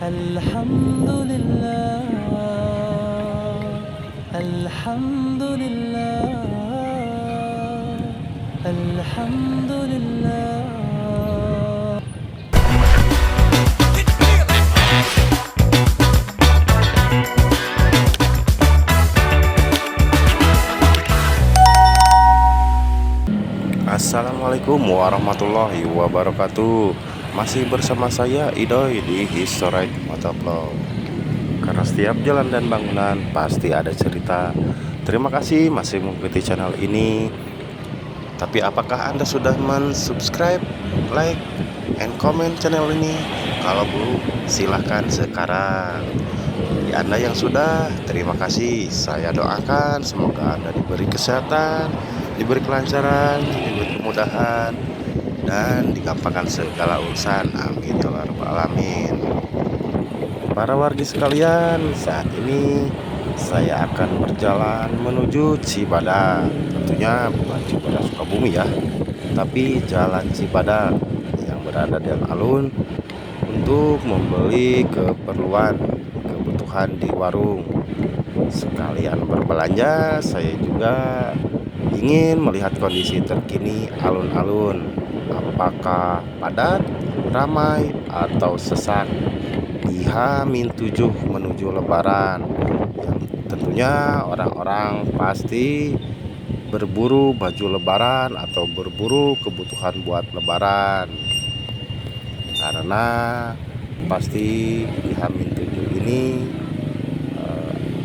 Alhamdulillah, Alhamdulillah, Alhamdulillah. Assalamualaikum warahmatullahi wabarakatuh. Masih bersama saya Idoy di History Motovlog. Karena setiap jalan dan bangunan pasti ada cerita. Terima kasih masih mengikuti channel ini. Tapi apakah Anda sudah mensubscribe, like, and comment channel ini? Kalau belum, silahkan sekarang. Bagi Anda yang sudah, terima kasih. Saya doakan semoga Anda diberi kesehatan, diberi kelancaran, diberi kemudahan, dan digampangkan segala urusan. Amin ya rabbal alamin. Para wargi sekalian, saat ini saya akan berjalan menuju Cibadak. Tentunya bukan Cibadak Sukabumi ya, tapi Jalan Cibadak yang berada di alun-alun untuk membeli kebutuhan di warung. Sekalian berbelanja, saya juga ingin melihat kondisi terkini alun-alun. Apakah padat, ramai, atau sesak di H-7 menuju Lebaran? Yang tentunya orang-orang pasti berburu baju Lebaran atau berburu kebutuhan buat Lebaran. Karena pasti di H-7 ini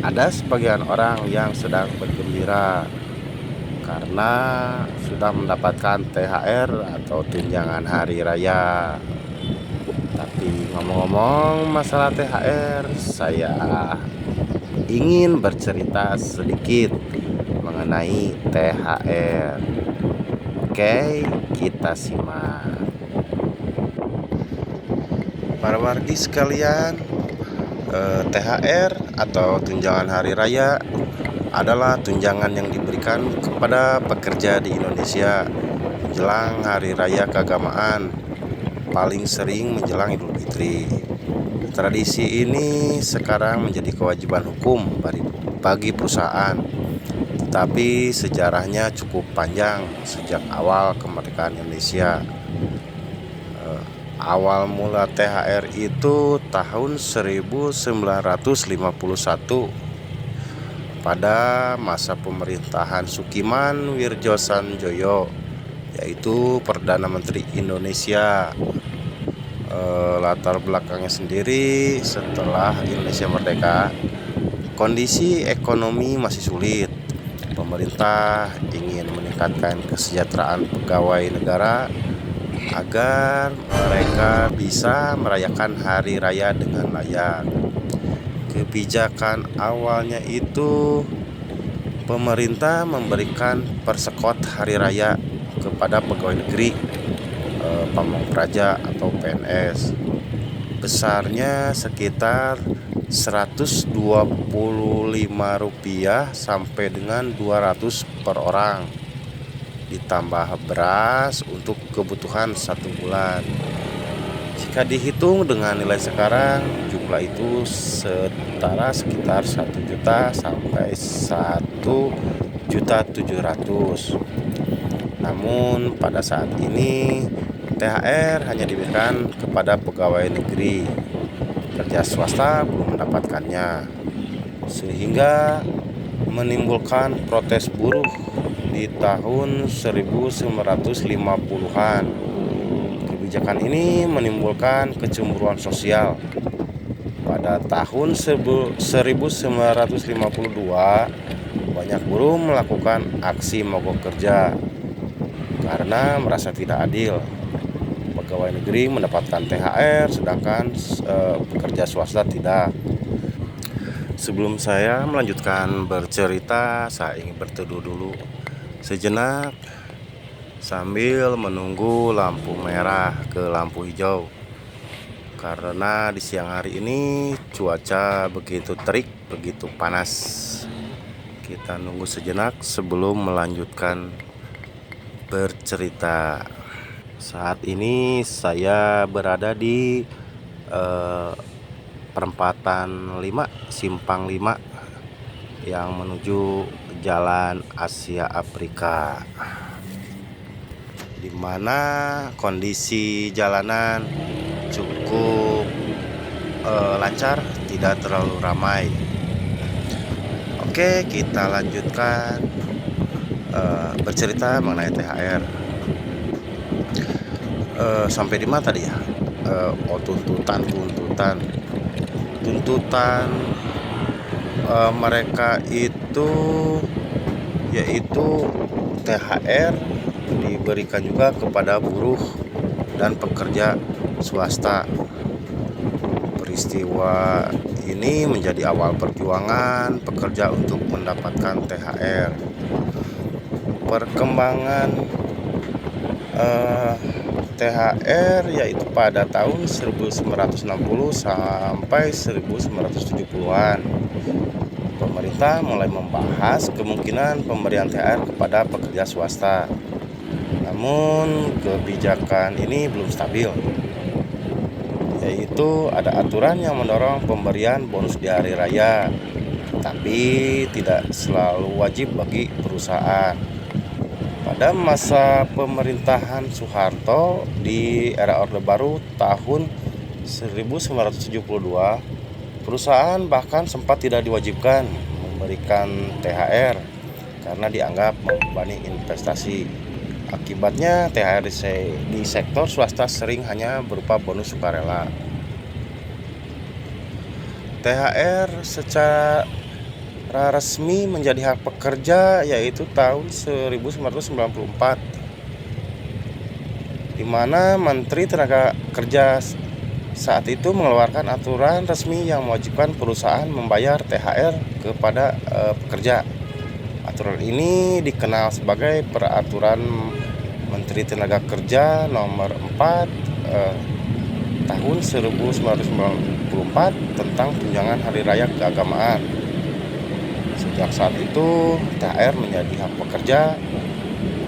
ada sebagian orang yang sedang bergembira karena sudah mendapatkan THR atau tunjangan hari raya. Tapi ngomong-ngomong masalah THR, saya ingin bercerita sedikit mengenai THR. Oke, kita simak. Para wargi sekalian, THR atau tunjangan hari raya adalah tunjangan yang diberikan kepada pekerja di Indonesia menjelang hari raya keagamaan, paling sering menjelang Idul Fitri. Tradisi ini sekarang menjadi kewajiban hukum bagi perusahaan, tetapi sejarahnya cukup panjang sejak awal kemerdekaan Indonesia. Awal mula THR itu tahun 1951 pada masa pemerintahan Sukiman Wirjosanjoyo, yaitu Perdana Menteri Indonesia. Latar belakangnya sendiri, setelah Indonesia merdeka, kondisi ekonomi masih sulit. Pemerintah ingin meningkatkan kesejahteraan pegawai negara agar mereka bisa merayakan hari raya dengan layak. Kebijakan awalnya itu pemerintah memberikan persekot hari raya kepada pegawai negeri, pamong praja atau PNS, besarnya sekitar Rp125 sampai dengan 200 per orang, ditambah beras untuk kebutuhan 1 bulan. Jika dihitung dengan nilai sekarang, jumlah itu setara sekitar 1 juta sampai 1.700.000. Namun pada saat ini THR hanya diberikan kepada pegawai negeri, kerja swasta belum mendapatkannya, sehingga menimbulkan protes buruh di tahun 1950-an. Kebijakan ini menimbulkan kecemburuan sosial. Pada tahun 1952, banyak buruh melakukan aksi mogok kerja karena merasa tidak adil. Pegawai negeri mendapatkan THR sedangkan pekerja swasta tidak. Sebelum saya melanjutkan bercerita, saya ingin berteduh dulu sejenak sambil menunggu lampu merah ke lampu hijau. Karena di siang hari ini cuaca begitu terik, begitu panas. Kita nunggu sejenak sebelum melanjutkan bercerita. Saat ini saya berada di perempatan 5 simpang 5 yang menuju Jalan Asia Afrika, dimana kondisi jalanan cukup lancar, tidak terlalu ramai. Oke, kita lanjutkan bercerita mengenai THR. Sampai di mana tadi ya? Tuntutan mereka itu yaitu THR diberikan juga kepada buruh dan pekerja swasta. Peristiwa ini menjadi awal perjuangan pekerja untuk mendapatkan THR. Perkembangan THR yaitu pada tahun 1960 sampai 1970-an. Pemerintah mulai membahas kemungkinan pemberian THR kepada pekerja swasta. Namun kebijakan ini belum stabil. Yaitu ada aturan yang mendorong pemberian bonus di hari raya, tapi tidak selalu wajib bagi perusahaan. Pada masa pemerintahan Soeharto di era Orde Baru tahun 1972, perusahaan bahkan sempat tidak diwajibkan memberikan THR karena dianggap membebani investasi. Akibatnya THR di sektor swasta sering hanya berupa bonus sukarela. THR secara resmi menjadi hak pekerja yaitu tahun 1994, di mana Menteri Tenaga Kerja saat itu mengeluarkan aturan resmi yang mewajibkan perusahaan membayar THR kepada pekerja. Aturan ini dikenal sebagai Peraturan Menteri Tenaga Kerja Nomor 4 tahun 1994 tentang tunjangan hari raya keagamaan. Sejak saat itu THR menjadi hak pekerja,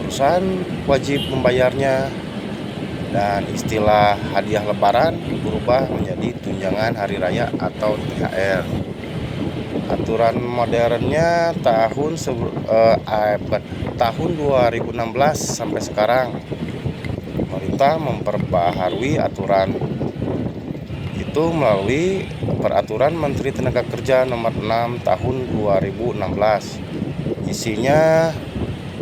perusahaan wajib membayarnya, dan istilah hadiah lebaran berubah menjadi tunjangan hari raya atau THR. Aturan modernnya tahun 2016 sampai sekarang, pemerintah memperbaharui aturan itu melalui Peraturan Menteri Tenaga Kerja Nomor 6 Tahun 2016. Isinya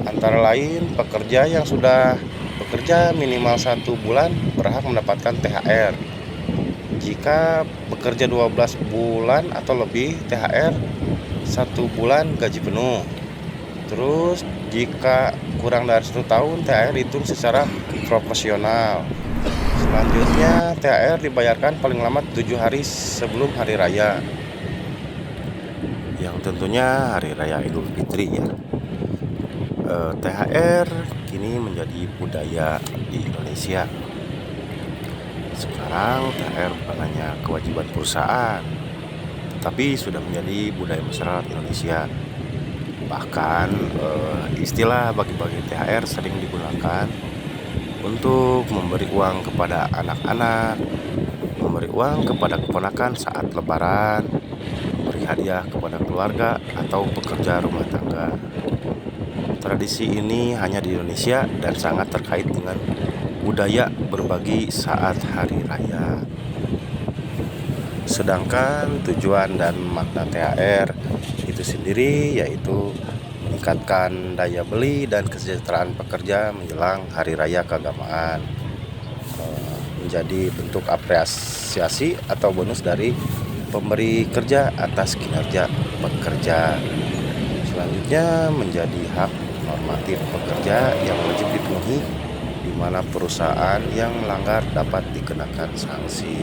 antara lain pekerja yang sudah bekerja minimal 1 bulan berhak mendapatkan THR. Jika bekerja 12 bulan atau lebih, THR 1 bulan gaji penuh. Terus jika kurang dari 1 tahun, THR dihitung secara proporsional. Selanjutnya THR dibayarkan paling lama 7 hari sebelum hari raya, yang tentunya hari raya Idul Fitri ya. THR kini menjadi budaya di Indonesia. Sekarang THR bukan hanya kewajiban perusahaan, tapi sudah menjadi budaya masyarakat Indonesia. Bahkan istilah bagi-bagi THR sering digunakan untuk memberi uang kepada anak-anak, memberi uang kepada keponakan saat lebaran, memberi hadiah kepada keluarga atau pekerja rumah tangga. Tradisi ini hanya di Indonesia dan sangat terkait dengan budaya berbagi saat hari raya. Sedangkan tujuan dan makna THR itu sendiri yaitu meningkatkan daya beli dan kesejahteraan pekerja menjelang hari raya keagamaan, menjadi bentuk apresiasi atau bonus dari pemberi kerja atas kinerja pekerja. Selanjutnya menjadi hak normatif pekerja yang wajib dipenuhi, di mana perusahaan yang melanggar dapat dikenakan sanksi.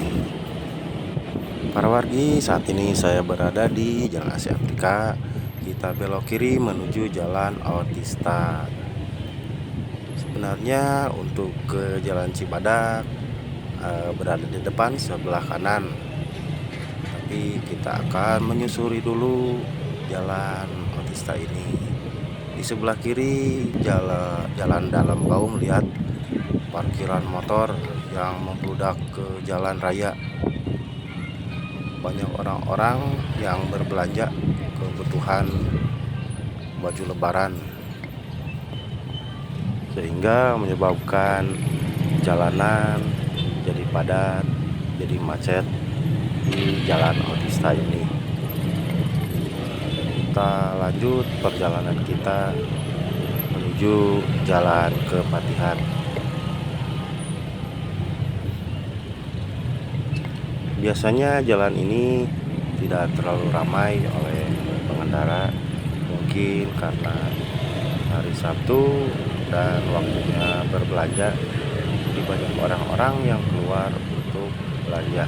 Para wargi, saat ini saya berada di Jalan Asia Afrika. Kita belok kiri menuju Jalan Autista. Sebenarnya untuk ke Jalan Cibadak berada di depan sebelah kanan, tapi kita akan menyusuri dulu Jalan Autista ini. Di sebelah kiri jalan dalam Baum, lihat parkiran motor yang membludak ke jalan raya. banyak orang-orang yang berbelanja kebutuhan baju lebaran, sehingga menyebabkan jalanan jadi padat, jadi macet di Jalan Otista ini. Kita lanjut perjalanan kita menuju Jalan Kepatihan. Biasanya jalan ini tidak terlalu ramai oleh pengendara, mungkin karena hari Sabtu dan waktunya berbelanja, jadi banyak orang-orang yang keluar untuk belanja.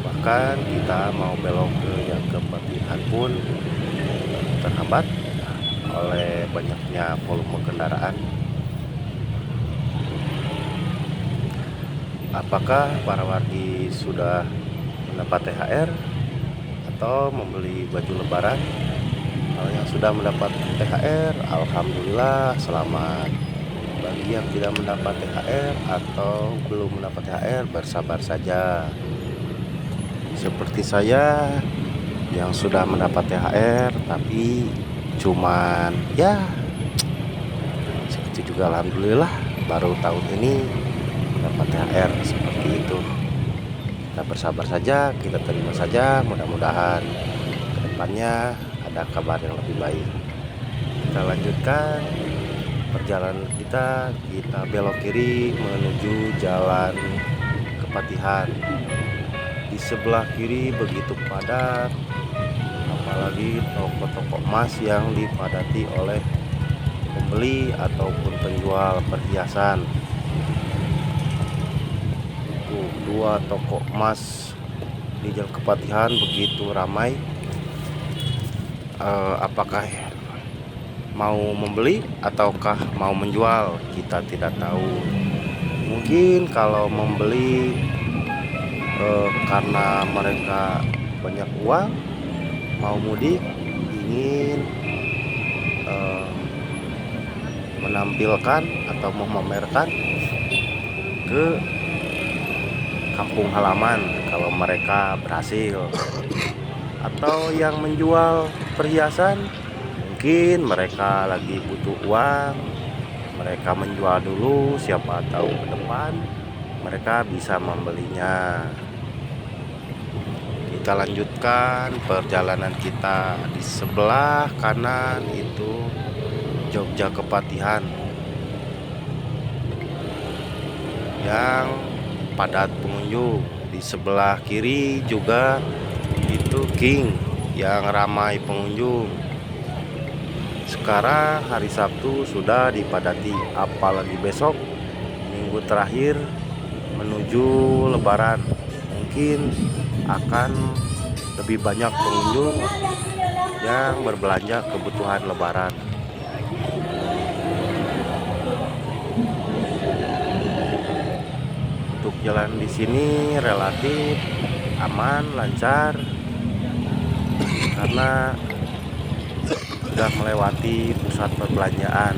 Bahkan kita mau belok ke yang Kepatihan pun terhambat oleh banyaknya volume kendaraan. Apakah para wargi sudah mendapat THR atau membeli baju lebaran? Kalau yang sudah mendapat THR, alhamdulillah selamat. Bagi yang tidak mendapat THR atau belum mendapat THR, bersabar saja. Seperti saya yang sudah mendapat THR, tapi cuman ya segitu juga, alhamdulillah baru tahun ini mendapat THR seperti itu. Kita bersabar saja, kita terima saja, mudah-mudahan kedepannya ada kabar yang lebih baik. Kita lanjutkan perjalanan kita belok kiri menuju Jalan Kepatihan. Di sebelah kiri begitu padat, apalagi toko-toko emas yang dipadati oleh pembeli ataupun penjual perhiasan. Dua toko emas di Jalan Kepatihan begitu ramai. Apakah mau membeli ataukah mau menjual, kita tidak tahu. Mungkin kalau membeli karena mereka banyak uang, mau mudik, ingin menampilkan atau memamerkan ke kampung halaman kalau mereka berhasil. Atau yang menjual perhiasan, mungkin mereka lagi butuh uang, mereka menjual dulu, siapa tahu ke depan mereka bisa membelinya. Kita lanjutkan perjalanan kita. Di sebelah kanan itu Jogja Kepatihan yang padat pengunjung. Di sebelah kiri juga itu King yang ramai pengunjung. Sekarang hari Sabtu sudah dipadati, apalagi besok minggu terakhir menuju Lebaran, mungkin akan lebih banyak pengunjung yang berbelanja kebutuhan Lebaran. Untuk jalan di sini relatif aman, lancar, karena sudah melewati pusat perbelanjaan.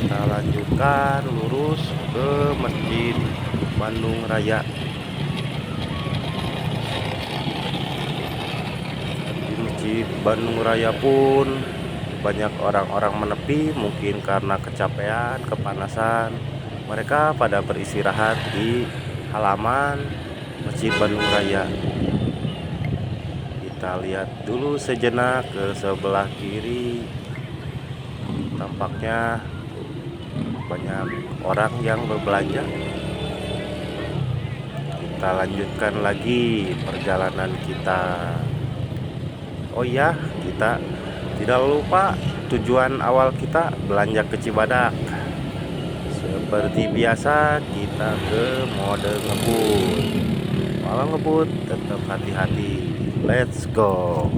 Kita lanjutkan lurus ke Masjid Bandung Raya. Di Masjid Bandung Raya pun banyak orang-orang menepi, mungkin karena kecapean, kepanasan. Mereka pada beristirahat di halaman Masjid Bandung Raya. Kita lihat dulu sejenak ke sebelah kiri. Tampaknya banyak orang yang berbelanja. Kita lanjutkan lagi perjalanan kita. Oh iya, kita tidak lupa tujuan awal kita belanja ke Cibadak. Seperti biasa kita ke mode ngebut. Walau ngebut tetap hati-hati. Let's go.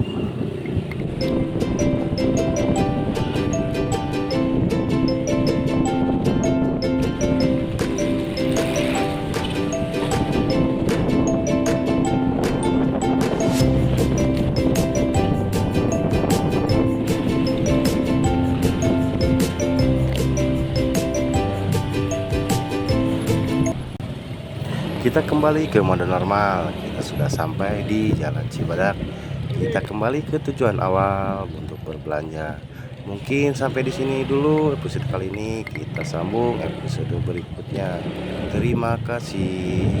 Kita kembali ke mode normal. Kita sudah sampai di Jalan Cibadak. Kita kembali ke tujuan awal untuk berbelanja. Mungkin sampai di sini dulu episode kali ini. Kita sambung episode berikutnya. Terima kasih.